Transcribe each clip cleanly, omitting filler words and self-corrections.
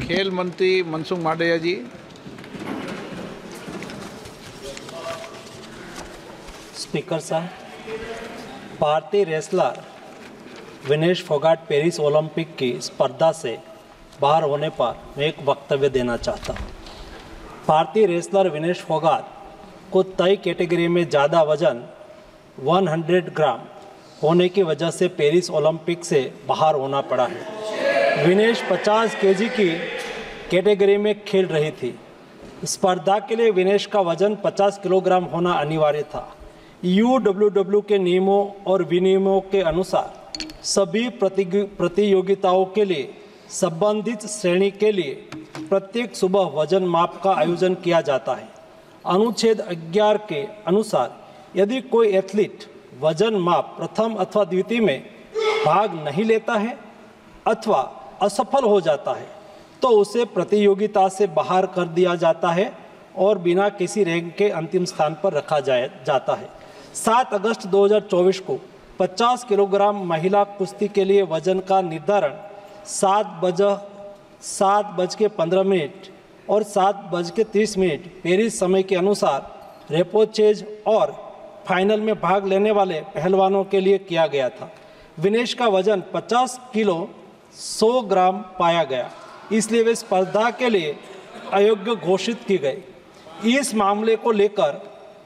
खेल मंत्री मनसुख मांडविया जी। स्पीकर साहब, भारतीय wrestler Vinesh Phogat Paris Olympic की स्पर्धा से बाहर होने पर मैं एक वक्तव्य देना चाहता हूँ। भारतीय रेसलर विनेश फोगाट को तय कैटेगरी में ज़्यादा वजन 100 ग्राम होने की वजह से पेरिस ओलंपिक से बाहर होना पड़ा है। विनेश 50 केजी की कैटेगरी में खेल रही थी। स्पर्धा के लिए विनेश का वजन 50 किलोग्राम होना अनिवार्य था। UWW के नियमों और विनियमों के अनुसार सभी प्रतियोगिताओं के लिए संबंधित श्रेणी के लिए प्रत्येक सुबह वजन माप का आयोजन किया जाता है। अनुच्छेद 11 के अनुसार यदि कोई एथलीट वजन माप प्रथम अथवा द्वितीय में भाग नहीं लेता है अथवा असफल हो जाता है तो उसे प्रतियोगिता से बाहर कर दिया जाता है और बिना किसी रैंक के अंतिम स्थान पर रखा जाता है। 7 अगस्त 2024 को 50 किलोग्राम महिला कुश्ती के लिए वजन का निर्धारण 7:15 और 7:30 पेरिस समय के अनुसार रेपोचेज और फाइनल में भाग लेने वाले पहलवानों के लिए किया गया था। विनेश का वजन 50 किलो 100 ग्राम पाया गया, इसलिए वे स्पर्धा के लिए अयोग्य घोषित की गई। इस मामले को लेकर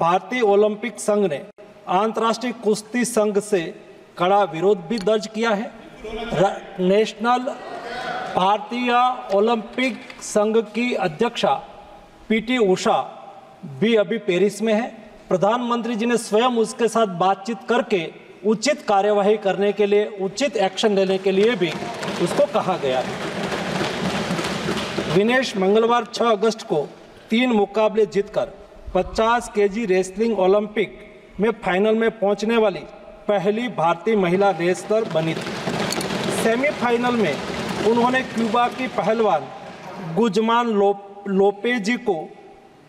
भारतीय ओलंपिक संघ ने अंतर्राष्ट्रीय कुश्ती संघ से कड़ा विरोध भी दर्ज किया है। नेशनल भारतीय ओलंपिक संघ की अध्यक्षा PT उषा भी अभी पेरिस में है। प्रधानमंत्री जी ने स्वयं उसके साथ बातचीत करके उचित कार्यवाही करने के लिए, उचित एक्शन लेने के लिए भी उसको कहा गया है। विनेश मंगलवार 6 अगस्त को 3 मुकाबले जीतकर 50 केजी रेसलिंग ओलंपिक में फाइनल में पहुंचने वाली पहली भारतीय महिला रेसलर बनी थी। सेमीफाइनल में उन्होंने क्यूबा की पहलवान गुजमान लोपेजी को,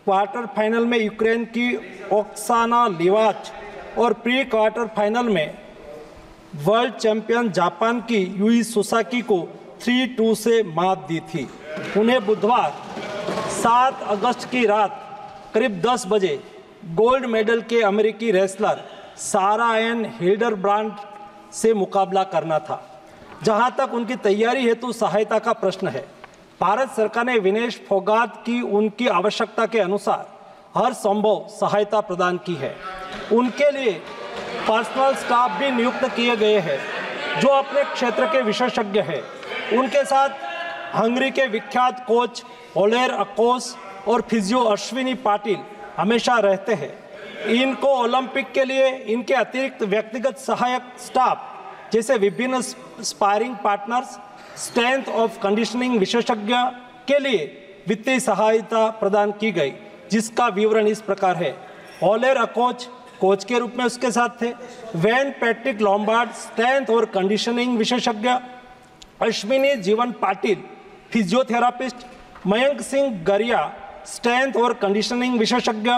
क्वार्टर फाइनल में यूक्रेन की ओक्साना लिवाच और प्री क्वार्टर फाइनल में वर्ल्ड चैंपियन जापान की यूई सुसाकी को 3-2 से मात दी थी। उन्हें बुधवार 7 अगस्त की रात करीब 10 बजे गोल्ड मेडल के अमेरिकी रेसलर सारा एन हिल्डरब्रांड से मुकाबला करना था। जहां तक उनकी तैयारी हेतु सहायता का प्रश्न है, भारत सरकार ने विनेश फोगाट की उनकी आवश्यकता के अनुसार हर संभव सहायता प्रदान की है। उनके लिए पर्सनल स्टाफ भी नियुक्त किए गए हैं जो अपने क्षेत्र के विशेषज्ञ हैं। उनके साथ हंगरी के विख्यात कोच ओलेर अकोस और फिजियो अश्विनी पाटिल हमेशा रहते हैं। इनको ओलंपिक के लिए इनके अतिरिक्त व्यक्तिगत सहायक स्टाफ जैसे विभिन्न sparring partners, strength of conditioning विशेषज्ञ के लिए वित्तीय सहायता प्रदान की गई, जिसका विवरण इस प्रकार है। ओलेर अकोच कोच के रूप में उसके साथ थे, वैन पैट्रिक लॉम्बार्ड स्ट्रेंथ और कंडीशनिंग विशेषज्ञ, अश्विनी जीवन पाटिल फिजियोथेरापिस्ट, मयंक सिंह गरिया स्ट्रेंथ और कंडीशनिंग विशेषज्ञ,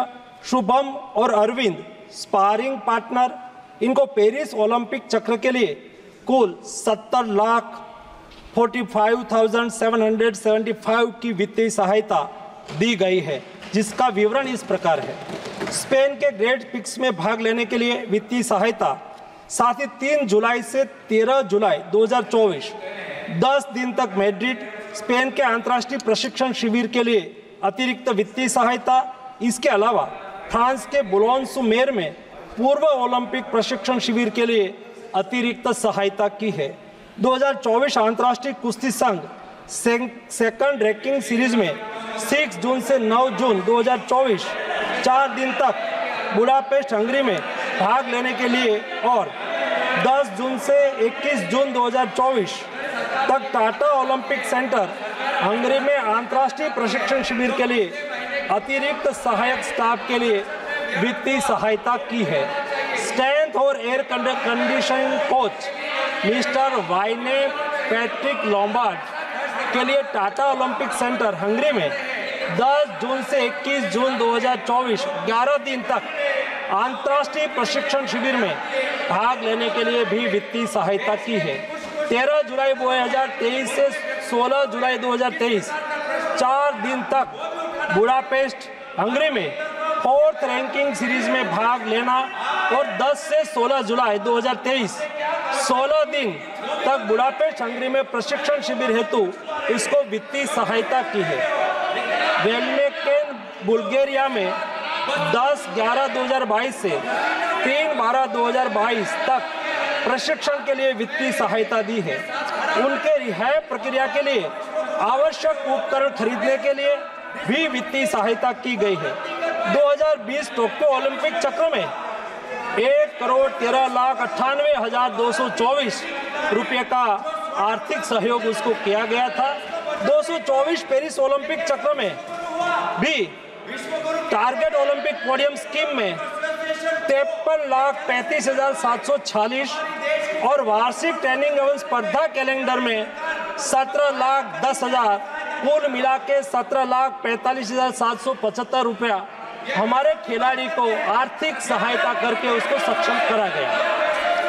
शुभम और अरविंद स्पारिंग पार्टनर। इनको पेरिस ओलंपिक चक्र के लिए कुल 70,45,775 की वित्तीय सहायता दी गई है, जिसका विवरण इस प्रकार है। स्पेन के ग्रेट पिक्स में भाग लेने के लिए वित्तीय सहायता, साथ ही 3 जुलाई से 13 जुलाई 2024 10 दिन तक मैड्रिड, स्पेन के अंतर्राष्ट्रीय प्रशिक्षण शिविर के लिए अतिरिक्त वित्तीय सहायता। इसके अलावा फ्रांस के बुलोन-सू-मेर में पूर्व ओलंपिक प्रशिक्षण शिविर के लिए अतिरिक्त सहायता की है। 2024 अंतर्राष्ट्रीय कुश्ती संघ सेकंड रैंकिंग सीरीज में 6 जून से 9 जून 2024 4 दिन तक बुडापेस्ट हंगरी में भाग लेने के लिए और 10 जून से 21 जून 2024 तक टाटा ओलंपिक सेंटर हंगरी में अंतर्राष्ट्रीय प्रशिक्षण शिविर के लिए अतिरिक्त सहायक स्टाफ के लिए वित्तीय सहायता की है। स्ट्रेंथ और air conditioning coach mister Wayne Patrick Lombard के लिए टाटा ओलंपिक सेंटर हंगरी में 10 जून से 21 जून 2024 11 दिन तक अंतर्राष्ट्रीय प्रशिक्षण शिविर में भाग लेने के लिए भी वित्तीय सहायता की है। 13 जुलाई 2023 से 16 जुलाई 2023 4 दिन तक बुडापेस्ट हंगरी में 4th रैंकिंग सीरीज में भाग लेना और 10 से 16 जुलाई 2023 16 दिन तक बुडापेस्ट हंगरी में प्रशिक्षण शिविर हेतु इसको वित्तीय सहायता की है। वेलनेकेन बुल्गारिया में 10/11/2022 से 3/12/2022 तक प्रशिक्षण के लिए वित्तीय सहायता दी है। उनके रिहाई प्रक्रिया के लिए आवश्यक उपकरण खरीदने के लिए भी वित्तीय सहायता की गई है। 2020 टोक्यो ओलंपिक चक्र में 1,13,98,224 रुपये का आर्थिक सहयोग उसको किया गया था। 224 पेरिस ओलंपिक चक्र में भी टारगेट ओलंपिक पोडियम स्कीम में 53,35,746 और वार्षिक ट्रेनिंग एवं स्पर्धा कैलेंडर में 17,10,000 कुल मिला के 17,45,775 रुपया हमारे खिलाड़ी को आर्थिक सहायता करके उसको सक्षम करा गया।